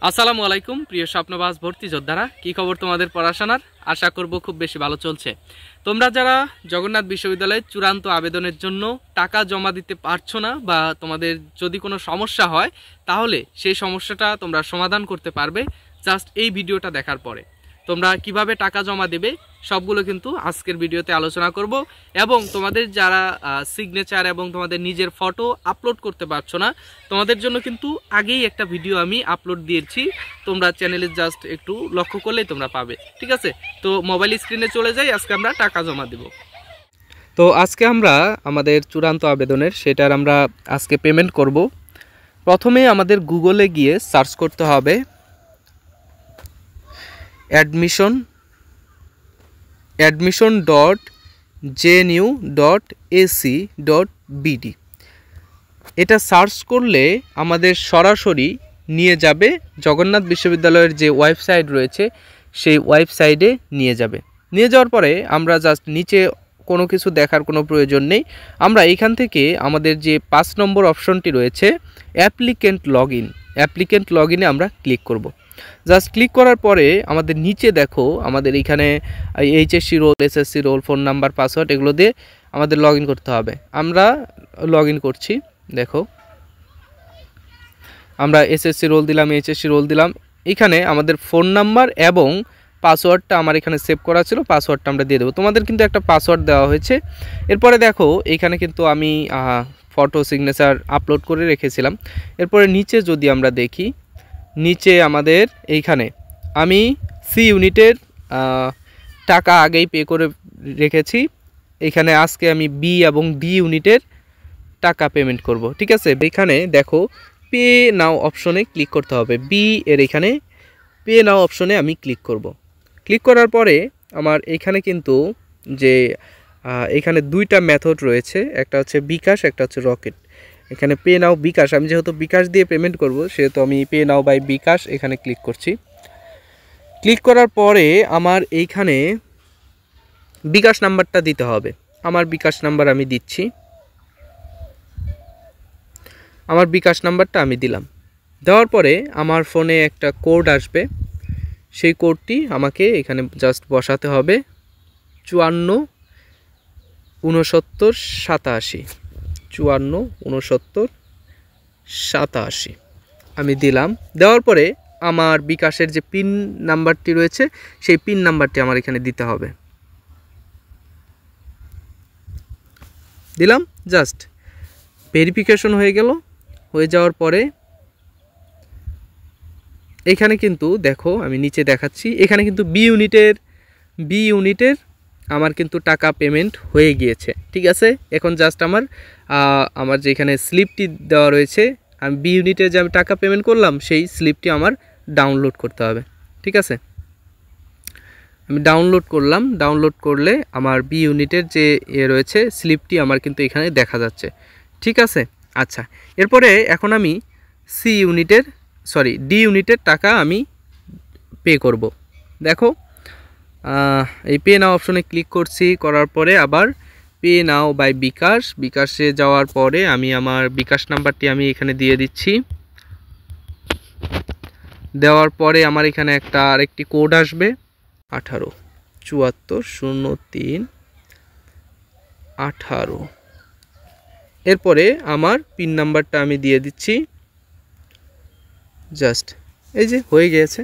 আসসালামু আলাইকুম প্রিয় স্বপ্নবাজ ভর্তি যোদ্ধারা, কি খবর তোমাদের পড়াশোনার? আশা করব খুব বেশি ভালো চলছে। তোমরা যারা জগন্নাথ বিশ্ববিদ্যালয়ে চূড়ান্ত আবেদনের জন্য টাকা জমা দিতে পারছো না বা তোমাদের যদি কোনো সমস্যা হয় তাহলে সেই সমস্যাটা তোমরা সমাধান করতে পারবে জাস্ট এই ভিডিওটা দেখার পরে। তোমরা কিভাবে টাকা জমা দেবে সবগুলো কিন্তু আজকের ভিডিওতে আলোচনা করব। এবং তোমাদের যারা সিগনেচার এবং তোমাদের নিজের ফটো আপলোড করতে পারছো না, তোমাদের জন্য কিন্তু আগেই একটা ভিডিও আমি আপলোড দিয়েছি, তোমরা চ্যানেলে জাস্ট একটু লক্ষ্য করলেই তোমরা পাবে। ঠিক আছে, তো মোবাইল স্ক্রিনে চলে যাই। আজকে আমরা টাকা জমা দেব। তো আজকে আমরা আমাদের চূড়ান্ত আবেদনের সেটার আমরা আজকে পেমেন্ট করব। প্রথমে আমাদের গুগলে গিয়ে সার্চ করতে হবে admission.jnu.ac.bd। এটা সার্চ করলে আমাদের সরাসরি নিয়ে যাবে জগন্নাথ বিশ্ববিদ্যালয়ের যে ওয়েবসাইট রয়েছে সেই ওয়েবসাইটে নিয়ে যাবে। নিয়ে যাওয়ার পরে আমরা জাস্ট নিচে কোনো কিছু দেখার কোনো প্রয়োজন নেই। আমরা এখান থেকে আমাদের যে 5 নম্বর অপশনটি রয়েছে অ্যাপ্লিকেন্ট লগ ইনে আমরা ক্লিক করব। জাস্ট ক্লিক করার পরে আমাদের নিচে দেখো আমাদের এখানে HSC role, SSC role, phone number, password এগুলো দিয়ে আমাদের লগ ইন করতে হবে। আমরা লগ ইন করছি। দেখো আমরা এসএসসি রোল দিলাম, এইচএসসি রোল দিলাম। এখানে আমাদের ফোন নাম্বার এবং পাসওয়ার্ডটা আমার এখানে সেভ করা ছিল, পাসওয়ার্ডটা আমরা দিয়ে দেবো। তোমাদের কিন্তু একটা পাসওয়ার্ড দেওয়া হয়েছে। এরপরে দেখো এখানে কিন্তু আমি ফটো সিগনেচার আপলোড করে রেখেছিলাম। এরপরে নিচে যদি আমরা দেখি, নিচে আমাদের এইখানে আমি সি ইউনিটের টাকা আগেই পে করে রেখেছি। এখানে আজকে আমি বি এবং ডি ইউনিটের টাকা পেমেন্ট করব। ঠিক আছে, এখানে দেখো পে নাও অপশনে ক্লিক করতে হবে। বি এর এখানে পে নাও অপশনে আমি ক্লিক করব। ক্লিক করার পরে আমার এখানে কিন্তু যে এখানে দুইটা মেথড রয়েছে, একটা হচ্ছে বিকাশ, একটা হচ্ছে রকেট। এখানে পে নাও বিকাশ, আমি যেহেতু বিকাশ দিয়ে পেমেন্ট করব সেহেতু আমি পে নাও বাই বিকাশ এখানে ক্লিক করছি। ক্লিক করার পরে আমার এইখানে বিকাশ নাম্বারটা দিতে হবে। আমার বিকাশ নাম্বার আমি দিচ্ছি। আমার বিকাশ নাম্বারটা আমি দিলাম। দেওয়ার পরে আমার ফোনে একটা কোড আসবে, সেই কোডটি আমাকে এখানে জাস্ট বসাতে হবে 546987 আমি দিলাম। দেওয়ার পরে আমার বিকাশের যে পিন নাম্বারটি রয়েছে সেই পিন নাম্বারটি আমার এখানে দিতে হবে। দিলাম, জাস্ট ভেরিফিকেশন হয়ে গেল। হয়ে যাওয়ার পরে এখানে কিন্তু দেখো আমি নিচে দেখাচ্ছি, এখানে কিন্তু বি ইউনিটের আমার কিন্তু টাকা পেমেন্ট হয়ে গিয়েছে। ঠিক আছে, এখন জাস্ট আমার যে এখানে স্লিপটি দেওয়া রয়েছে, আমি বি ইউনিটের যে আমি টাকা পেমেন্ট করলাম সেই স্লিপটি আমার ডাউনলোড করতে হবে। ঠিক আছে, আমি ডাউনলোড করলাম। ডাউনলোড করলে আমার বি ইউনিটের যে রয়েছে স্লিপটি আমার কিন্তু এখানে দেখা যাচ্ছে। ঠিক আছে, আচ্ছা। এরপরে এখন আমি ডি ইউনিটের টাকা আমি পে করব। দেখো এই পে নাও অপশনে ক্লিক করছি। করার পরে আবার পে নাও বাই বিকাশে যাওয়ার পরে আমি আমার বিকাশ নাম্বারটি আমি এখানে দিয়ে দিচ্ছি। দেওয়ার পরে আমার এখানে আরেকটি কোড আসবে 18740318। এরপরে আমার পিন নাম্বারটা আমি দিয়ে দিচ্ছি। জাস্ট এই যে হয়ে গিয়েছে।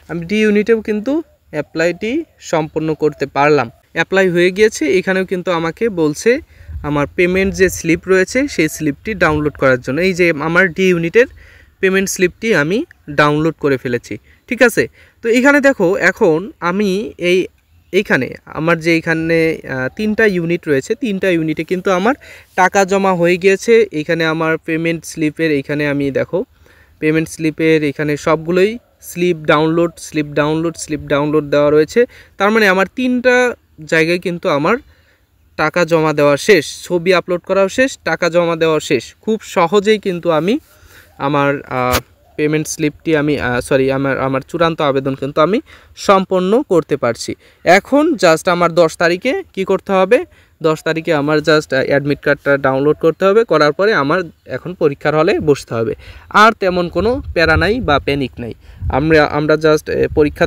আমি ডি ইউনিটেও কিন্তু অ্যাপ্লাইটি সম্পন্ন করতে পারলাম। অ্যাপ্লাই হয়ে গিয়েছে। এখানেও কিন্তু আমাকে বলছে আমার পেমেন্ট যে স্লিপ রয়েছে সেই স্লিপটি ডাউনলোড করার জন্য। এই যে আমার ডি ইউনিটের পেমেন্ট স্লিপটি আমি ডাউনলোড করে ফেলেছি। ঠিক আছে, তো এখানে দেখো এখন আমি এইখানে আমার যে এখানে 3টা ইউনিট রয়েছে, 3টা ইউনিটে কিন্তু আমার টাকা জমা হয়ে গিয়েছে। এখানে আমার পেমেন্ট স্লিপের এখানে আমি দেখো পেমেন্ট স্লিপের এখানে সবগুলোই স্লিপ ডাউনলোড দেওয়া রয়েছে। তার মানে আমার 3টা জায়গায় কিন্তু আমার টাকা জমা দেওয়া শেষ, ছবি আপলোড করাও শেষ, টাকা জমা দেওয়া শেষ। খুব সহজেই কিন্তু আমি আমার পেমেন্ট স্লিপটি আমার চূড়ান্ত আবেদন কিন্তু আমি সম্পন্ন করতে পারছি। এখন জাস্ট আমার 10 তারিখে কি করতে হবে, 10 তারিখে আমার জাস্ট অ্যাডমিট কার্ডটা ডাউনলোড করতে হবে, করার পরে আমার এখন পরীক্ষার হলে বসতে হবে। আর তেমন কোনো প্যারা নাই বা প্যানিক নাই। আমরা জাস্ট পরীক্ষা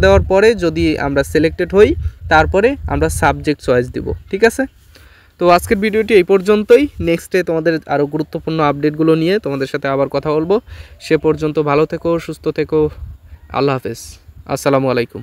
দেওয়ার পরে যদি আমরা সিলেক্টেড হই, তারপরে আমরা সাবজেক্ট চয়েস দিব। ঠিক আছে? তো আজকের ভিডিওটি এই পর্যন্তই। নেক্সটে তোমাদের আরও গুরুত্বপূর্ণ আপডেটগুলো নিয়ে তোমাদের সাথে আবার কথা বলবো। সে পর্যন্ত ভালো থেকো, সুস্থ থেকো। আল্লাহ হাফেজ। আসসালামু আলাইকুম।